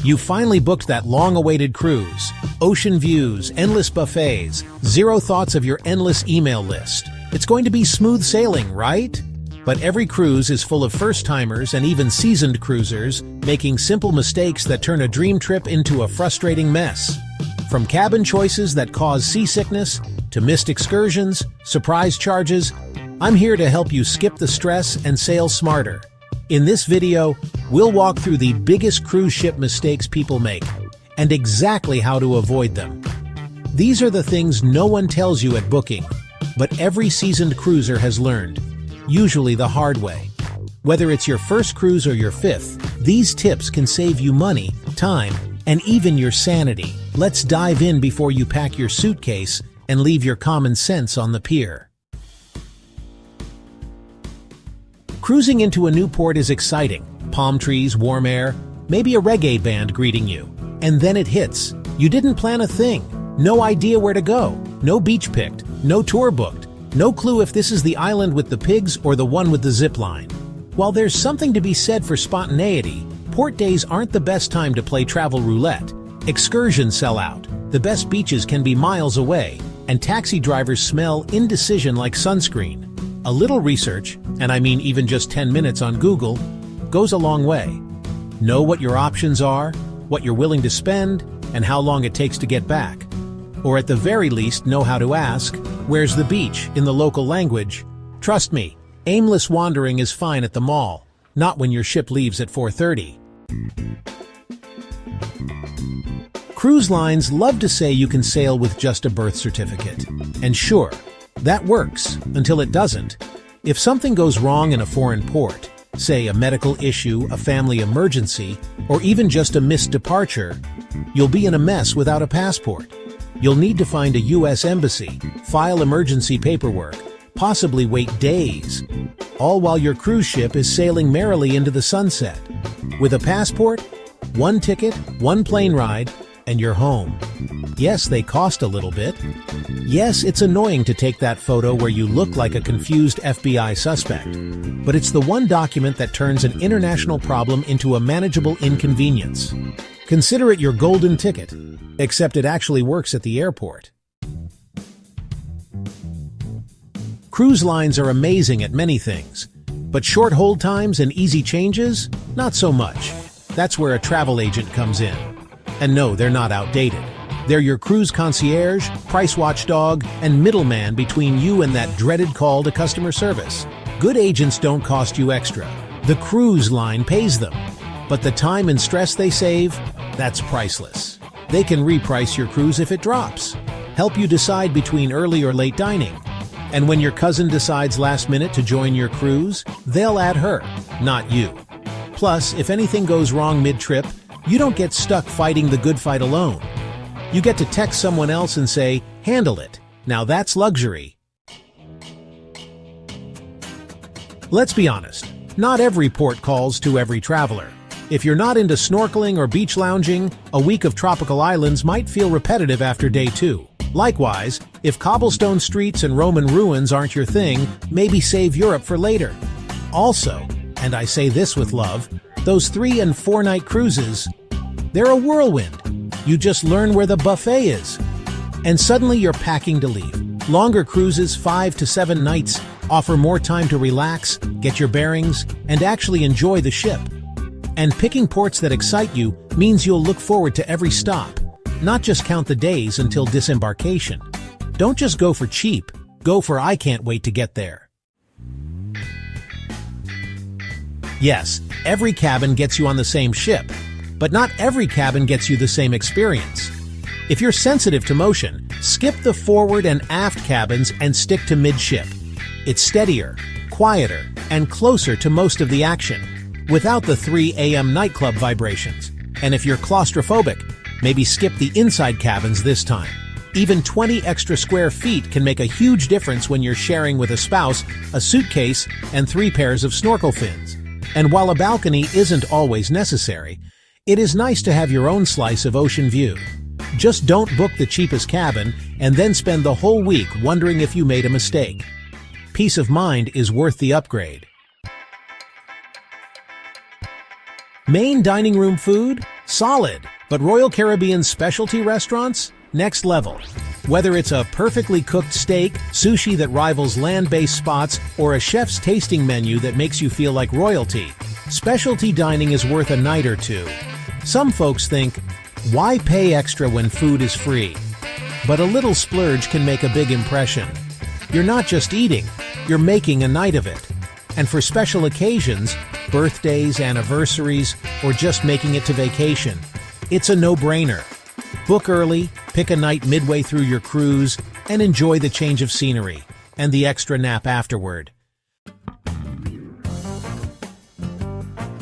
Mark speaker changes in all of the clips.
Speaker 1: You finally booked that long-awaited cruise. Ocean views, endless buffets, zero thoughts of your endless email list. It's going to be smooth sailing, right? But every cruise is full of first-timers and even seasoned cruisers, making simple mistakes that turn a dream trip into a frustrating mess. From cabin choices that cause seasickness, to missed excursions, surprise charges, I'm here to help you skip the stress and sail smarter. In this video, we'll walk through the biggest cruise ship mistakes people make, and exactly how to avoid them. These are the things no one tells you at booking, but every seasoned cruiser has learned, usually the hard way. Whether it's your first cruise or your fifth, these tips can save you money, time, and even your sanity. Let's dive in before you pack your suitcase and leave your common sense on the pier. Cruising into a new port is exciting. Palm trees, warm air, maybe a reggae band greeting you. And then it hits. You didn't plan a thing. No idea where to go. No beach picked. No tour booked. No clue if this is the island with the pigs or the one with the zip line. While there's something to be said for spontaneity, port days aren't the best time to play travel roulette. Excursions sell out. The best beaches can be miles away, and taxi drivers smell indecision like sunscreen. A little research, and I mean even just 10 minutes on Google, goes a long way. Know what your options are, what you're willing to spend, and how long it takes to get back. Or at the very least, know how to ask, "Where's the beach?" in the local language. Trust me, aimless wandering is fine at the mall, not when your ship leaves at 4:30. Cruise lines love to say you can sail with just a birth certificate. And sure, that works, until it doesn't. If something goes wrong in a foreign port, say a medical issue, a family emergency, or even just a missed departure, you'll be in a mess without a passport. You'll need to find a U.S. embassy, file emergency paperwork, possibly wait days, all while your cruise ship is sailing merrily into the sunset. With a passport, one ticket, one plane ride, and you're home. Yes, they cost a little bit. Yes, it's annoying to take that photo where you look like a confused FBI suspect. But it's the one document that turns an international problem into a manageable inconvenience. Consider it your golden ticket, except it actually works at the airport. Cruise lines are amazing at many things, but short hold times and easy changes, not so much. That's where a travel agent comes in. And no, they're not outdated. They're your cruise concierge, price watchdog, and middleman between you and that dreaded call to customer service. Good agents don't cost you extra. The cruise line pays them. But the time and stress they save, that's priceless. They can reprice your cruise if it drops, help you decide between early or late dining. And when your cousin decides last minute to join your cruise, they'll add her, not you. Plus, if anything goes wrong mid-trip, you don't get stuck fighting the good fight alone. You get to text someone else and say, "Handle it." Now that's luxury. Let's be honest, not every port calls to every traveler. If you're not into snorkeling or beach lounging, a week of tropical islands might feel repetitive after day 2. Likewise, if cobblestone streets and Roman ruins aren't your thing, maybe save Europe for later. Also, and I say this with love, those 3- and 4-night cruises, they're a whirlwind. You just learn where the buffet is. And suddenly you're packing to leave. Longer cruises, 5 to 7 nights, offer more time to relax, get your bearings, and actually enjoy the ship. And picking ports that excite you means you'll look forward to every stop, not just count the days until disembarkation. Don't just go for cheap, go for "I can't wait to get there." Yes, every cabin gets you on the same ship, but not every cabin gets you the same experience. If you're sensitive to motion, skip the forward and aft cabins and stick to midship. It's steadier, quieter, and closer to most of the action, without the 3 a.m. nightclub vibrations. And if you're claustrophobic, maybe skip the inside cabins this time. Even 20 extra square feet can make a huge difference when you're sharing with a spouse, a suitcase, and 3 pairs of snorkel fins. And while a balcony isn't always necessary, it is nice to have your own slice of ocean view. Just don't book the cheapest cabin and then spend the whole week wondering if you made a mistake. Peace of mind is worth the upgrade. Main dining room food? Solid. But Royal Caribbean's specialty restaurants? Next level. Whether it's a perfectly cooked steak, sushi that rivals land-based spots, or a chef's tasting menu that makes you feel like royalty, specialty dining is worth a night or two. Some folks think, why pay extra when food is free? But a little splurge can make a big impression. You're not just eating, you're making a night of it. And for special occasions, birthdays, anniversaries, or just making it to vacation, it's a no-brainer. Book early, pick a night midway through your cruise, and enjoy the change of scenery and the extra nap afterward.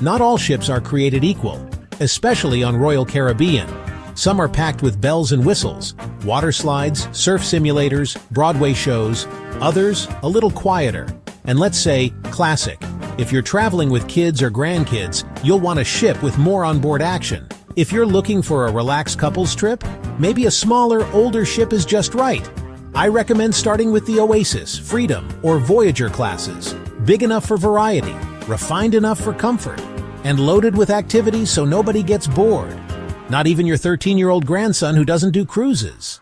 Speaker 1: Not all ships are created equal, especially on Royal Caribbean. Some are packed with bells and whistles, water slides, surf simulators, Broadway shows. Others, a little quieter. And let's say, classic. If you're traveling with kids or grandkids, you'll want a ship with more onboard action. If you're looking for a relaxed couples trip, maybe a smaller, older ship is just right. I recommend starting with the Oasis, Freedom, or Voyager classes. Big enough for variety, refined enough for comfort, and loaded with activities so nobody gets bored. Not even your 13-year-old grandson who doesn't do cruises.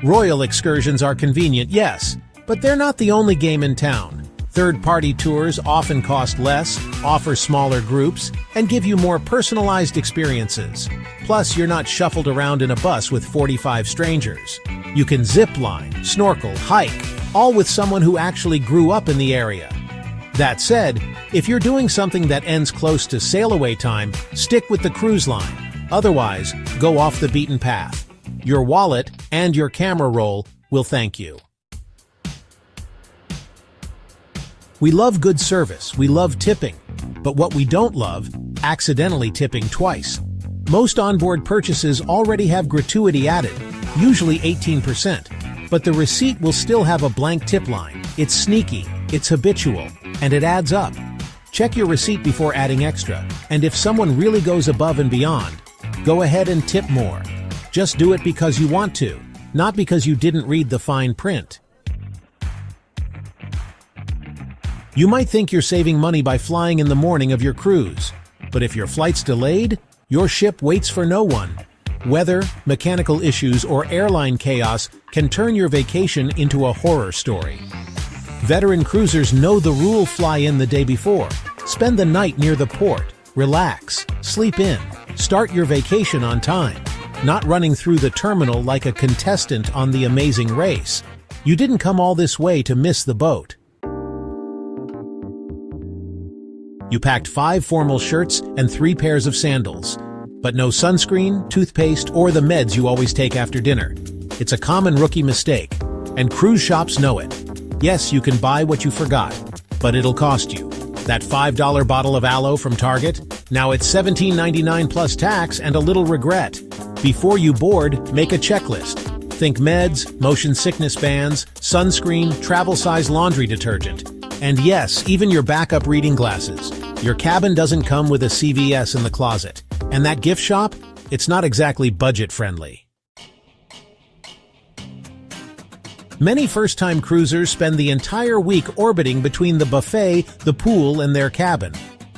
Speaker 1: Royal excursions are convenient, yes, but they're not the only game in town. Third-party tours often cost less, offer smaller groups, and give you more personalized experiences. Plus, you're not shuffled around in a bus with 45 strangers. You can zip line, snorkel, hike, all with someone who actually grew up in the area. That said, if you're doing something that ends close to sail-away time, stick with the cruise line. Otherwise, go off the beaten path. Your wallet and your camera roll will thank you. We love good service, we love tipping, but what we don't love, accidentally tipping twice. Most onboard purchases already have gratuity added, usually 18%, but the receipt will still have a blank tip line. It's sneaky, it's habitual, and it adds up. Check your receipt before adding extra, and if someone really goes above and beyond, go ahead and tip more. Just do it because you want to, not because you didn't read the fine print. You might think you're saving money by flying in the morning of your cruise, but if your flight's delayed, your ship waits for no one. Weather, mechanical issues, or airline chaos can turn your vacation into a horror story. Veteran cruisers know the rule: fly in the day before. Spend the night near the port. Relax. Sleep in. Start your vacation on time. Not running through the terminal like a contestant on The Amazing Race. You didn't come all this way to miss the boat. You packed 5 formal shirts and 3 pairs of sandals. But no sunscreen, toothpaste, or the meds you always take after dinner. It's a common rookie mistake, and cruise shops know it. Yes, you can buy what you forgot, but it'll cost you. That $5 bottle of aloe from Target, now it's $17.99 plus tax and a little regret. Before you board, make a checklist. Think meds, motion sickness bands, sunscreen, travel-size laundry detergent. And yes, even your backup reading glasses. Your cabin doesn't come with a CVS in the closet. And that gift shop? It's not exactly budget-friendly. Many first-time cruisers spend the entire week orbiting between the buffet, the pool, and their cabin.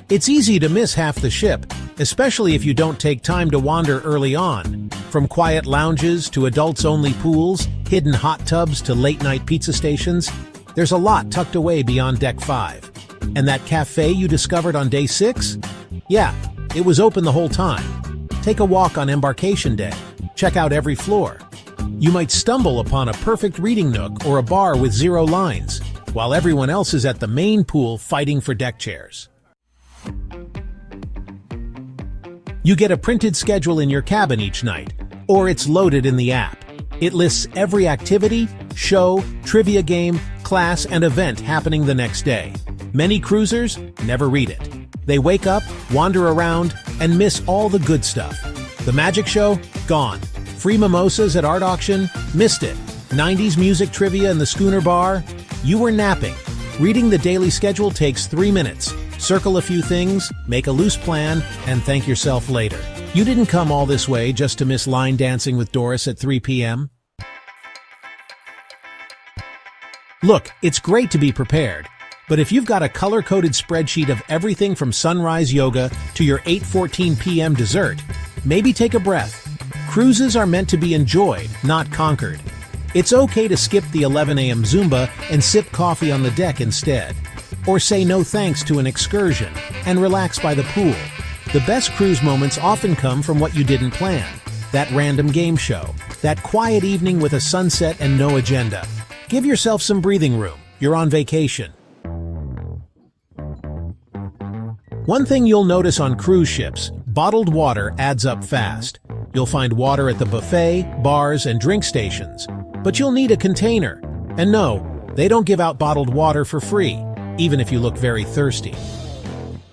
Speaker 1: It's easy to miss half the ship, especially if you don't take time to wander early on. From quiet lounges to adults-only pools, hidden hot tubs to late-night pizza stations, there's a lot tucked away beyond Deck 5. And that cafe you discovered on Day 6? Yeah, it was open the whole time. Take a walk on embarkation day. Check out every floor. You might stumble upon a perfect reading nook or a bar with 0 lines, while everyone else is at the main pool fighting for deck chairs. You get a printed schedule in your cabin each night, or it's loaded in the app. It lists every activity, show, trivia game, class, and event happening the next day. Many cruisers never read it. They wake up, wander around, and miss all the good stuff. The magic show? Gone. Free mimosas at art auction? Missed it. 90s music trivia in the schooner bar? You were napping. Reading the daily schedule takes 3 minutes. Circle a few things, make a loose plan, and thank yourself later. You didn't come all this way just to miss line dancing with Doris at 3 p.m. Look, it's great to be prepared, But if you've got a color-coded spreadsheet of everything from sunrise yoga to your 8:14 p.m. dessert, maybe take a breath. Cruises are meant to be enjoyed, not conquered. It's okay to skip the 11 a.m. Zumba and sip coffee on the deck instead. Or say no thanks to an excursion and relax by the pool. The best cruise moments often come from what you didn't plan. That random game show. That quiet evening with a sunset and no agenda. Give yourself some breathing room. You're on vacation. One thing you'll notice on cruise ships, bottled water adds up fast. You'll find water at the buffet, bars, and drink stations. But you'll need a container. And no, they don't give out bottled water for free, even if you look very thirsty.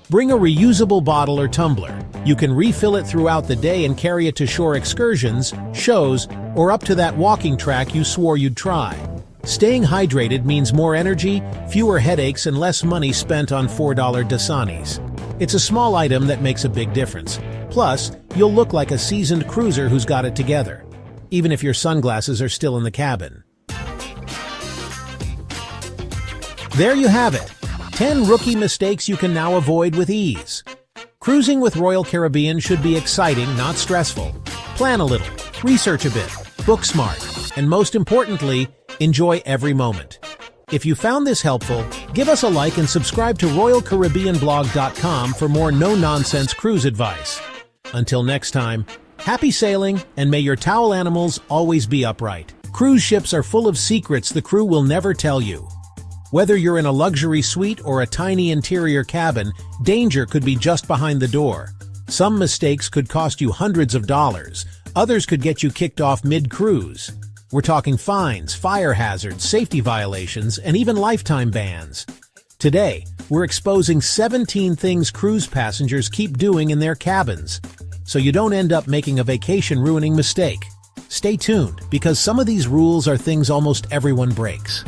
Speaker 1: Bring a reusable bottle or tumbler. You can refill it throughout the day and carry it to shore excursions, shows, or up to that walking track you swore you'd try. Staying hydrated means more energy, fewer headaches, and less money spent on $4 Dasanis. It's a small item that makes a big difference. Plus, you'll look like a seasoned cruiser who's got it together, even if your sunglasses are still in the cabin. There you have it. 10 rookie mistakes you can now avoid with ease. Cruising with Royal Caribbean should be exciting, not stressful. Plan a little, research a bit, book smart, and most importantly, enjoy every moment. If you found this helpful, give us a like and subscribe to RoyalCaribbeanBlog.com for more no-nonsense cruise advice. Until next time, happy sailing, and may your towel animals always be upright. Cruise ships are full of secrets the crew will never tell you. Whether you're in a luxury suite or a tiny interior cabin, danger could be just behind the door. Some mistakes could cost you hundreds of dollars. Others could get you kicked off mid-cruise. We're talking fines, fire hazards, safety violations, and even lifetime bans. Today, we're exposing 17 things cruise passengers keep doing in their cabins, so you don't end up making a vacation-ruining mistake. Stay tuned, because some of these rules are things almost everyone breaks.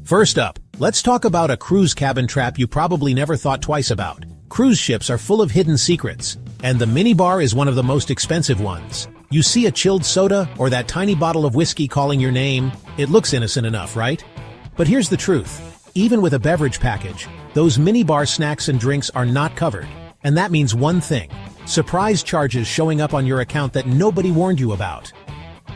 Speaker 1: First up, let's talk about a cruise cabin trap you probably never thought twice about. Cruise ships are full of hidden secrets, and the minibar is one of the most expensive ones. You see a chilled soda or that tiny bottle of whiskey calling your name, it looks innocent enough, right? But here's the truth. Even with a beverage package, those minibar snacks and drinks are not covered. And that means one thing: surprise charges showing up on your account that nobody warned you about.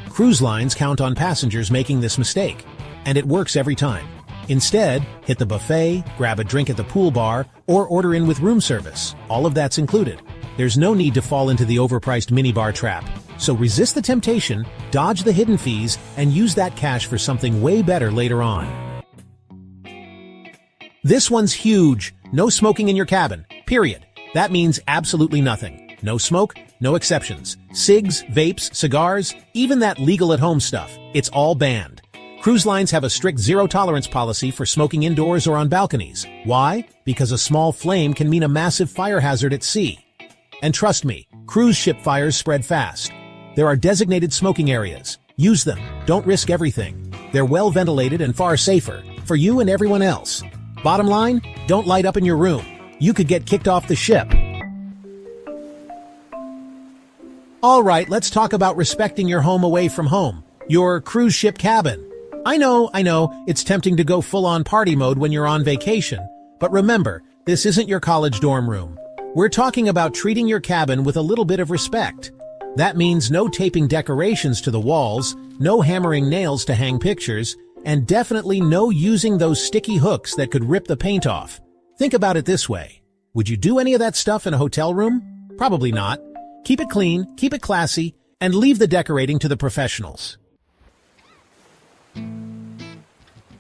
Speaker 1: Cruise lines count on passengers making this mistake, and it works every time. Instead, hit the buffet, grab a drink at the pool bar, or order in with room service. All of that's included. There's no need to fall into the overpriced minibar trap. So resist the temptation, dodge the hidden fees, and use that cash for something way better later on. This one's huge. No smoking in your cabin. Period. That means absolutely nothing. No smoke, no exceptions. Cigs, vapes, cigars, even that legal at-home stuff. It's all banned. Cruise lines have a strict zero-tolerance policy for smoking indoors or on balconies. Why? Because a small flame can mean a massive fire hazard at sea. And trust me, cruise ship fires spread fast. There are designated smoking areas. Use them. Don't risk everything. They're well ventilated and far safer, for you and everyone else. Bottom line, don't light up in your room. You could get kicked off the ship. All right, let's talk about respecting your home away from home. Your cruise ship cabin. I know, it's tempting to go full-on party mode when you're on vacation. But remember, this isn't your college dorm room. We're talking about treating your cabin with a little bit of respect. That means no taping decorations to the walls, no hammering nails to hang pictures, and definitely no using those sticky hooks that could rip the paint off. Think about it this way. Would you do any of that stuff in a hotel room? Probably not. Keep it clean, keep it classy, and leave the decorating to the professionals.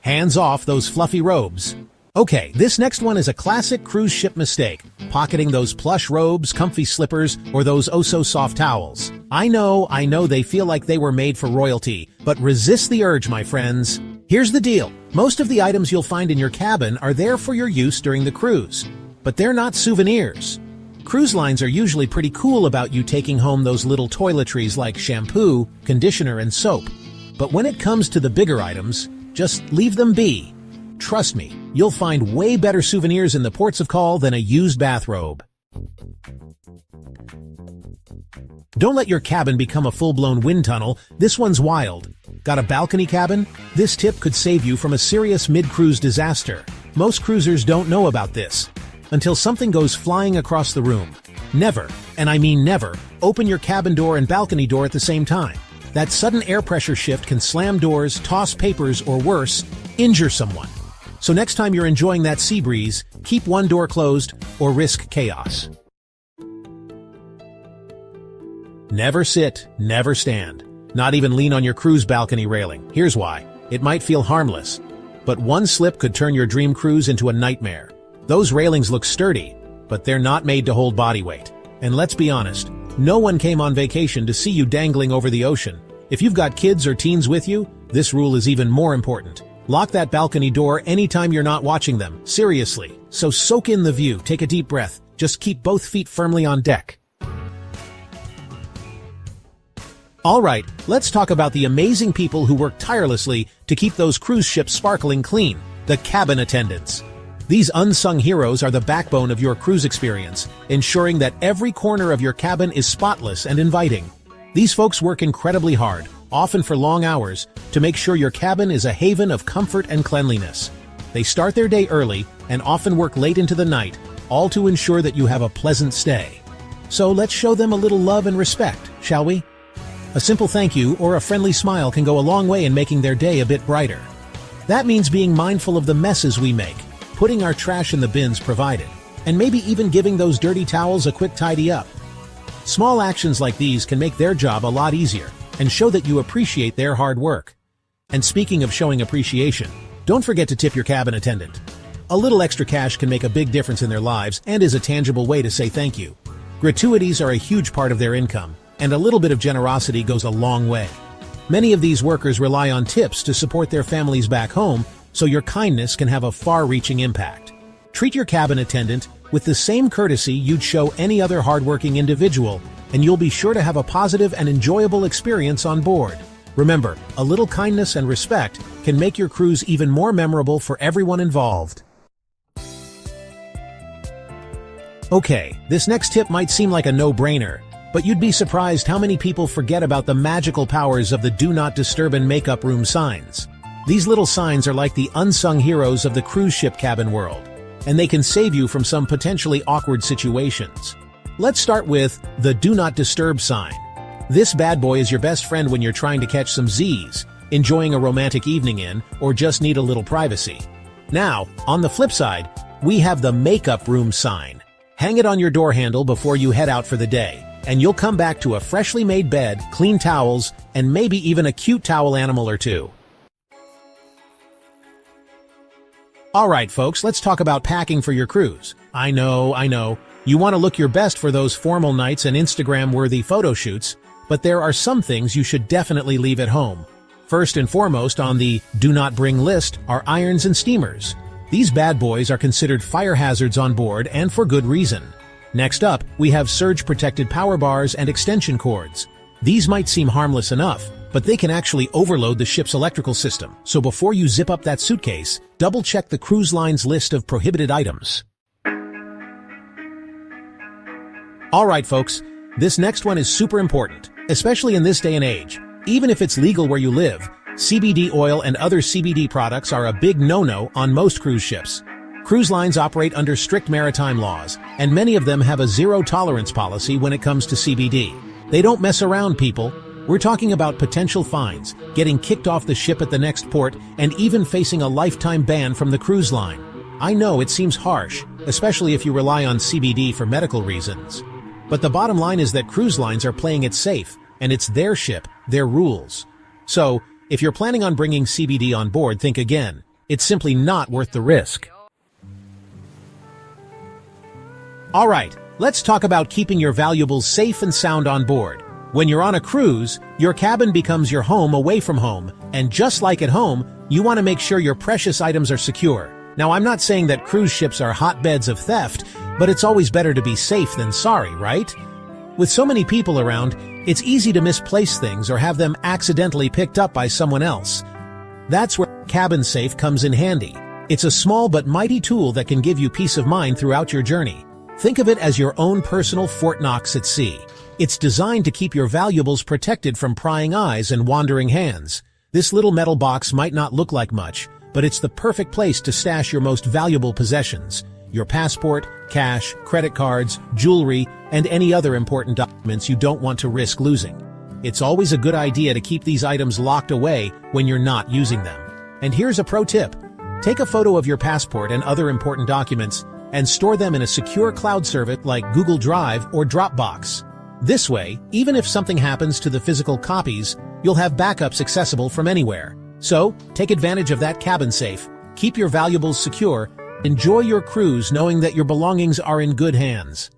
Speaker 1: Hands off those fluffy robes. Okay, this next one is a classic cruise ship mistake. Pocketing those plush robes, comfy slippers, or those oh-so-soft towels. I know they feel like they were made for royalty, but resist the urge, my friends. Here's the deal. Most of the items you'll find in your cabin are there for your use during the cruise. But they're not souvenirs. Cruise lines are usually pretty cool about you taking home those little toiletries like shampoo, conditioner, and soap. But when it comes to the bigger items, just leave them be. Trust me, you'll find way better souvenirs in the ports of call than a used bathrobe. Don't let your cabin become a full-blown wind tunnel. This one's wild. Got a balcony cabin? This tip could save you from a serious mid-cruise disaster. Most cruisers don't know about this until something goes flying across the room. Never, and I mean never, open your cabin door and balcony door at the same time. That sudden air pressure shift can slam doors, toss papers, or worse, injure someone. So next time you're enjoying that sea breeze, keep one door closed or risk chaos. Never sit, never stand. Not even lean on your cruise balcony railing. Here's why. It might feel harmless, but one slip could turn your dream cruise into a nightmare. Those railings look sturdy, but they're not made to hold body weight. And let's be honest, no one came on vacation to see you dangling over the ocean. If you've got kids or teens with you, this rule is even more important. Lock that balcony door anytime you're not watching them. Seriously. So soak in the view, take a deep breath. Just keep both feet firmly on deck. Alright, let's talk about the amazing people who work tirelessly to keep those cruise ships sparkling clean, the cabin attendants. These unsung heroes are the backbone of your cruise experience, ensuring that every corner of your cabin is spotless and inviting. These folks work incredibly hard, often for long hours, to make sure your cabin is a haven of comfort and cleanliness. They start their day early and often work late into the night, all to ensure that you have a pleasant stay. So let's show them a little love and respect, shall we? A simple thank you or a friendly smile can go a long way in making their day a bit brighter. That means being mindful of the messes we make, putting our trash in the bins provided, and maybe even giving those dirty towels a quick tidy up. Small actions like these can make their job a lot easier and show that you appreciate their hard work. And speaking of showing appreciation, don't forget to tip your cabin attendant. A little extra cash can make a big difference in their lives and is a tangible way to say thank you. Gratuities are a huge part of their income, and a little bit of generosity goes a long way. Many of these workers rely on tips to support their families back home, so your kindness can have a far-reaching impact. Treat your cabin attendant with the same courtesy you'd show any other hardworking individual, and you'll be sure to have a positive and enjoyable experience on board. Remember, a little kindness and respect can make your cruise even more memorable for everyone involved. Okay, this next tip might seem like a no-brainer, but you'd be surprised how many people forget about the magical powers of the Do Not Disturb and Makeup Room signs. These little signs are like the unsung heroes of the cruise ship cabin world, and they can save you from some potentially awkward situations. Let's start with the Do Not Disturb sign. This bad boy is your best friend when you're trying to catch some Z's, enjoying a romantic evening in, or just need a little privacy. Now, on the flip side, we have the Makeup Room sign. Hang it on your door handle before you head out for the day, and you'll come back to a freshly made bed, clean towels, and maybe even a cute towel animal or two. Alright folks, let's talk about packing for your cruise. I know, you want to look your best for those formal nights and Instagram-worthy photo shoots, but there are some things you should definitely leave at home. First and foremost on the do not bring list are irons and steamers. These bad boys are considered fire hazards on board, and for good reason. Next up, we have surge-protected power bars and extension cords. These might seem harmless enough, but they can actually overload the ship's electrical system. So before you zip up that suitcase, double-check the cruise line's list of prohibited items. Alright folks, this next one is super important, especially in this day and age. Even if it's legal where you live, CBD oil and other CBD products are a big no-no on most cruise ships. Cruise lines operate under strict maritime laws, and many of them have a zero-tolerance policy when it comes to CBD. They don't mess around, people. We're talking about potential fines, getting kicked off the ship at the next port, and even facing a lifetime ban from the cruise line. I know it seems harsh, especially if you rely on CBD for medical reasons. But the bottom line is that cruise lines are playing it safe, and it's their ship, their rules. So, if you're planning on bringing CBD on board, think again. It's simply not worth the risk. Alright, let's talk about keeping your valuables safe and sound on board. When you're on a cruise, your cabin becomes your home away from home, and just like at home, you want to make sure your precious items are secure. Now, I'm not saying that cruise ships are hotbeds of theft, but it's always better to be safe than sorry, right? With so many people around, it's easy to misplace things or have them accidentally picked up by someone else. That's where Cabin Safe comes in handy. It's a small but mighty tool that can give you peace of mind throughout your journey. Think of it as your own personal Fort Knox at sea. It's designed to keep your valuables protected from prying eyes and wandering hands. This little metal box might not look like much, but it's the perfect place to stash your most valuable possessions: your passport, cash, credit cards, jewelry, and any other important documents you don't want to risk losing. It's always a good idea to keep these items locked away when you're not using them. And here's a pro tip. Take a photo of your passport and other important documents and store them in a secure cloud service like Google Drive or Dropbox. This way, even if something happens to the physical copies, you'll have backups accessible from anywhere. So, take advantage of that cabin safe, keep your valuables secure, enjoy your cruise knowing that your belongings are in good hands.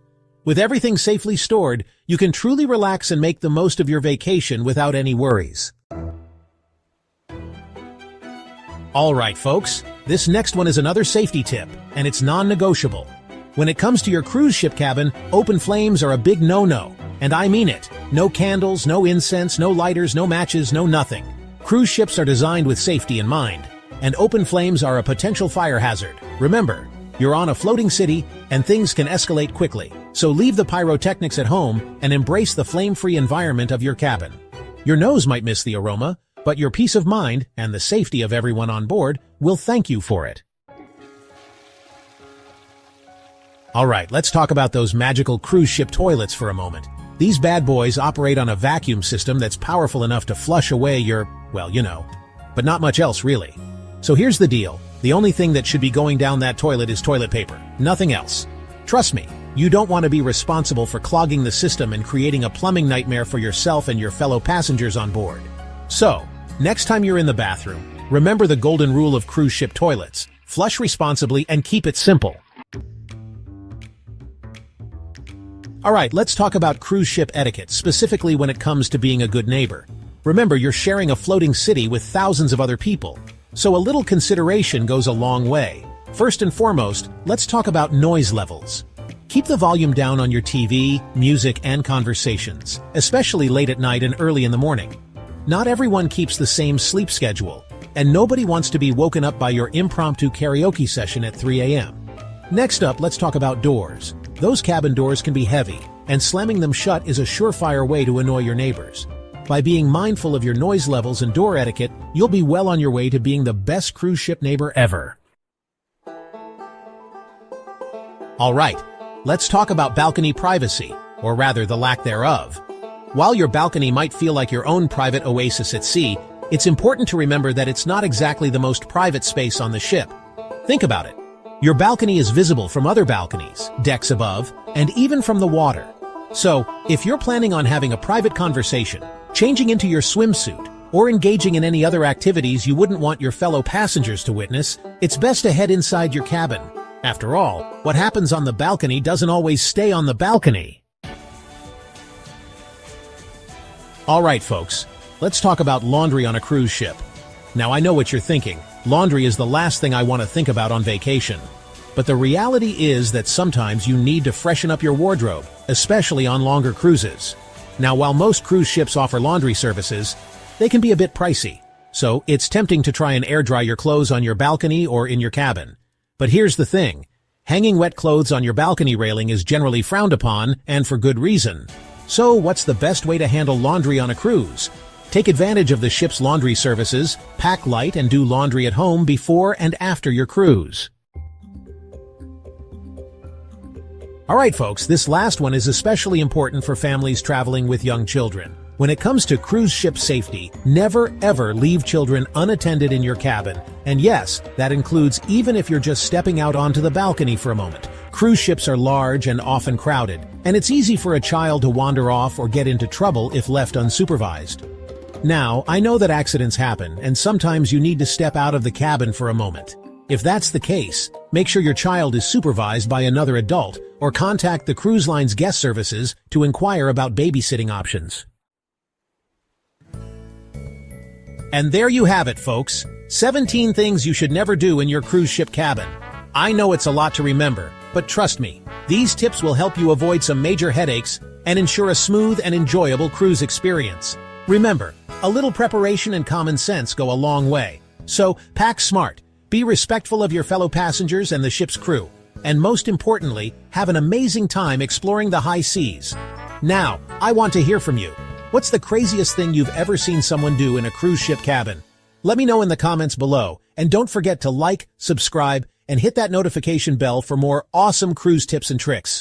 Speaker 1: With everything safely stored, you can truly relax and make the most of your vacation without any worries. Alright folks, this next one is another safety tip, and it's non-negotiable. When it comes to your cruise ship cabin, open flames are a big no-no. And I mean it. No candles, no incense, no lighters, no matches, no nothing. Cruise ships are designed with safety in mind, and open flames are a potential fire hazard. Remember, you're on a floating city, and things can escalate quickly. So leave the pyrotechnics at home and embrace the flame-free environment of your cabin. Your nose might miss the aroma, but your peace of mind and the safety of everyone on board will thank you for it. Alright, let's talk about those magical cruise ship toilets for a moment. These bad boys operate on a vacuum system that's powerful enough to flush away your, well, you know, but not much else really. So here's the deal. The only thing that should be going down that toilet is toilet paper, nothing else. Trust me, you don't want to be responsible for clogging the system and creating a plumbing nightmare for yourself and your fellow passengers on board. So, next time you're in the bathroom, remember the golden rule of cruise ship toilets. Flush responsibly and keep it simple. Alright, let's talk about cruise ship etiquette, specifically when it comes to being a good neighbor. Remember, you're sharing a floating city with thousands of other people, so a little consideration goes a long way. First and foremost, let's talk about noise levels. Keep the volume down on your TV, music, and conversations, especially late at night and early in the morning. Not everyone keeps the same sleep schedule, and nobody wants to be woken up by your impromptu karaoke session at 3 a.m. Next up, let's talk about doors. Those cabin doors can be heavy, and slamming them shut is a surefire way to annoy your neighbors. By being mindful of your noise levels and door etiquette, you'll be well on your way to being the best cruise ship neighbor ever. Alright, let's talk about balcony privacy, or rather the lack thereof. While your balcony might feel like your own private oasis at sea, it's important to remember that it's not exactly the most private space on the ship. Think about it. Your balcony is visible from other balconies, decks above, and even from the water. So, if you're planning on having a private conversation, changing into your swimsuit, or engaging in any other activities you wouldn't want your fellow passengers to witness, it's best to head inside your cabin. After all, what happens on the balcony doesn't always stay on the balcony. Alright folks, let's talk about laundry on a cruise ship. Now I know what you're thinking. Laundry is the last thing I want to think about on vacation. But the reality is that sometimes you need to freshen up your wardrobe, especially on longer cruises. Now, while most cruise ships offer laundry services, they can be a bit pricey. So, it's tempting to try and air dry your clothes on your balcony or in your cabin. But here's the thing. Hanging wet clothes on your balcony railing is generally frowned upon, and for good reason. So, what's the best way to handle laundry on a cruise? Take advantage of the ship's laundry services, pack light, and do laundry at home before and after your cruise. Alright folks, this last one is especially important for families traveling with young children. When it comes to cruise ship safety, never ever leave children unattended in your cabin. And yes, that includes even if you're just stepping out onto the balcony for a moment. Cruise ships are large and often crowded, and it's easy for a child to wander off or get into trouble if left unsupervised. Now, I know that accidents happen, and sometimes you need to step out of the cabin for a moment. If that's the case, make sure your child is supervised by another adult, or contact the cruise line's guest services to inquire about babysitting options. And there you have it, folks. 17 things you should never do in your cruise ship cabin. I know it's a lot to remember, but trust me, these tips will help you avoid some major headaches and ensure a smooth and enjoyable cruise experience. Remember, a little preparation and common sense go a long way. So, pack smart, be respectful of your fellow passengers and the ship's crew, and most importantly, have an amazing time exploring the high seas. Now, I want to hear from you. What's the craziest thing you've ever seen someone do in a cruise ship cabin? Let me know in the comments below, and don't forget to like, subscribe, and hit that notification bell for more awesome cruise tips and tricks.